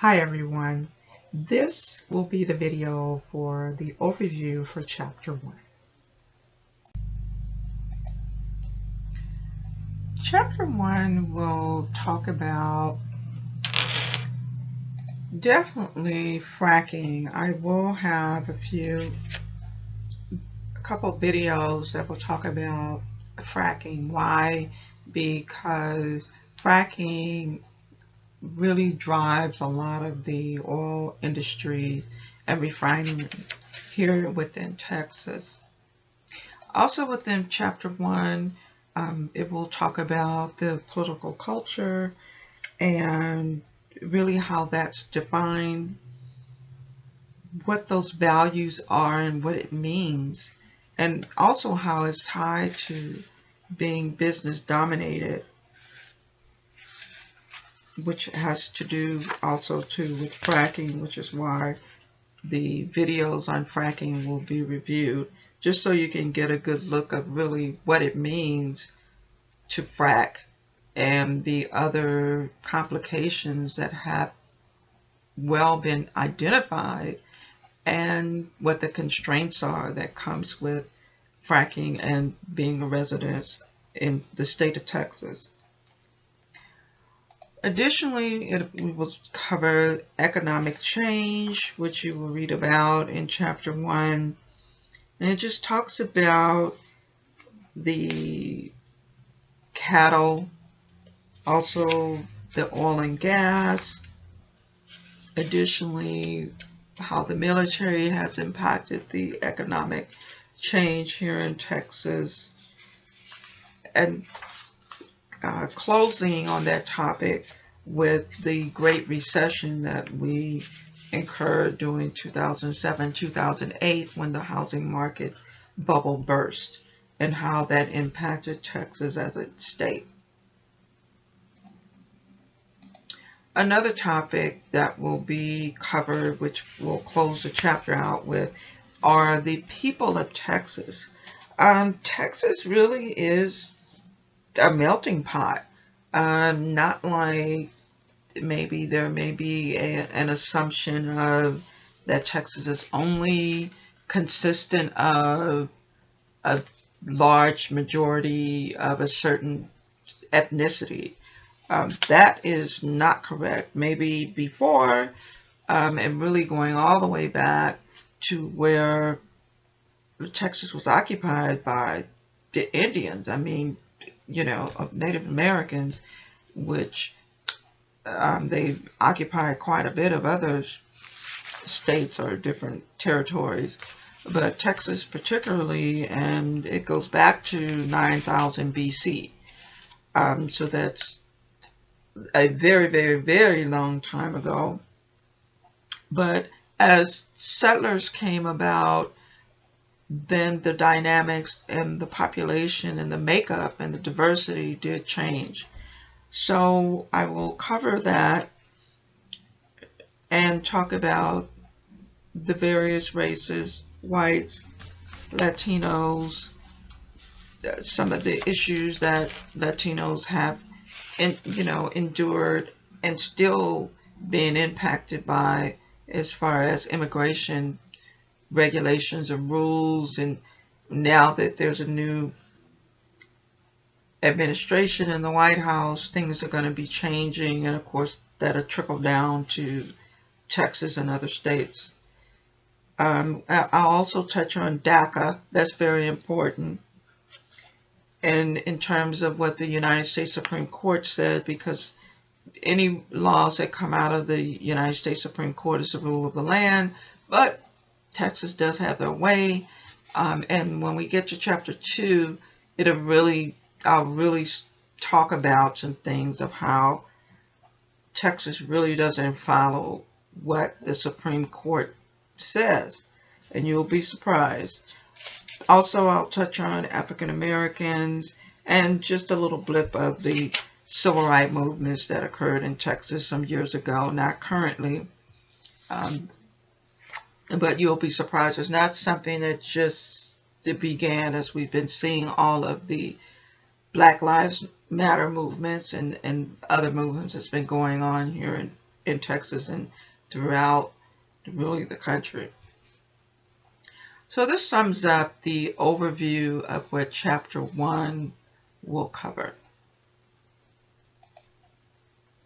Hi everyone. This will be the video for the overview for Chapter 1. Chapter 1 will talk about definitely fracking. I will have a couple videos that will talk about fracking. Why? Because fracking really drives a lot of the oil industry and refining here within Texas. Also within Chapter 1, it will talk about the political culture and really how that's defined, what those values are and what it means, and also how it's tied to being business dominated, which has to do also too with fracking, which is why the videos on fracking will be reviewed, just so you can get a good look of really what it means to frack and the other complications that have well been identified and what the constraints are that comes with fracking and being a resident in the state of Texas. Additionally, we will cover economic change, which you will read about in Chapter 1. And it just talks about the cattle, also the oil and gas, additionally how the military has impacted the economic change here in Texas, and closing on that topic with the Great Recession that we incurred during 2007-2008 when the housing market bubble burst and how that impacted Texas as a state. Another topic that will be covered, which will close the chapter out with, are the people of Texas. Texas really is a melting pot. Not like maybe there may be an assumption of that Texas is only consistent of a large majority of a certain ethnicity. That is not correct. Maybe before, and really going all the way back to where Texas was occupied by the Indians. I mean, of Native Americans, which they occupied quite a bit of other states or different territories. But Texas particularly, and it goes back to 9000 BC. So that's a very, very, very long time ago. But as settlers came about, then the dynamics and the population and the makeup and the diversity did change. So I will cover that and talk about the various races, whites, Latinos, some of the issues that Latinos have endured and still being impacted by, as far as immigration regulations and rules. And now that there's a new administration in the White House, things are going to be changing, and of course that'll trickle down to Texas and other states. I'll also touch on DACA. That's very important. And in terms of what the United States Supreme Court said, because any laws that come out of the United States Supreme Court is the rule of the land, but Texas does have their way. And when we get to Chapter 2, I'll really talk about some things of how Texas really doesn't follow what the Supreme Court says, and you'll be surprised. Also, I'll touch on African Americans and just a little blip of the civil rights movements that occurred in Texas some years ago, not currently. But you'll be surprised. It's not something that just began, as we've been seeing all of the Black Lives Matter movements and other movements that's been going on here in Texas and throughout really the country. So this sums up the overview of what Chapter 1 will cover.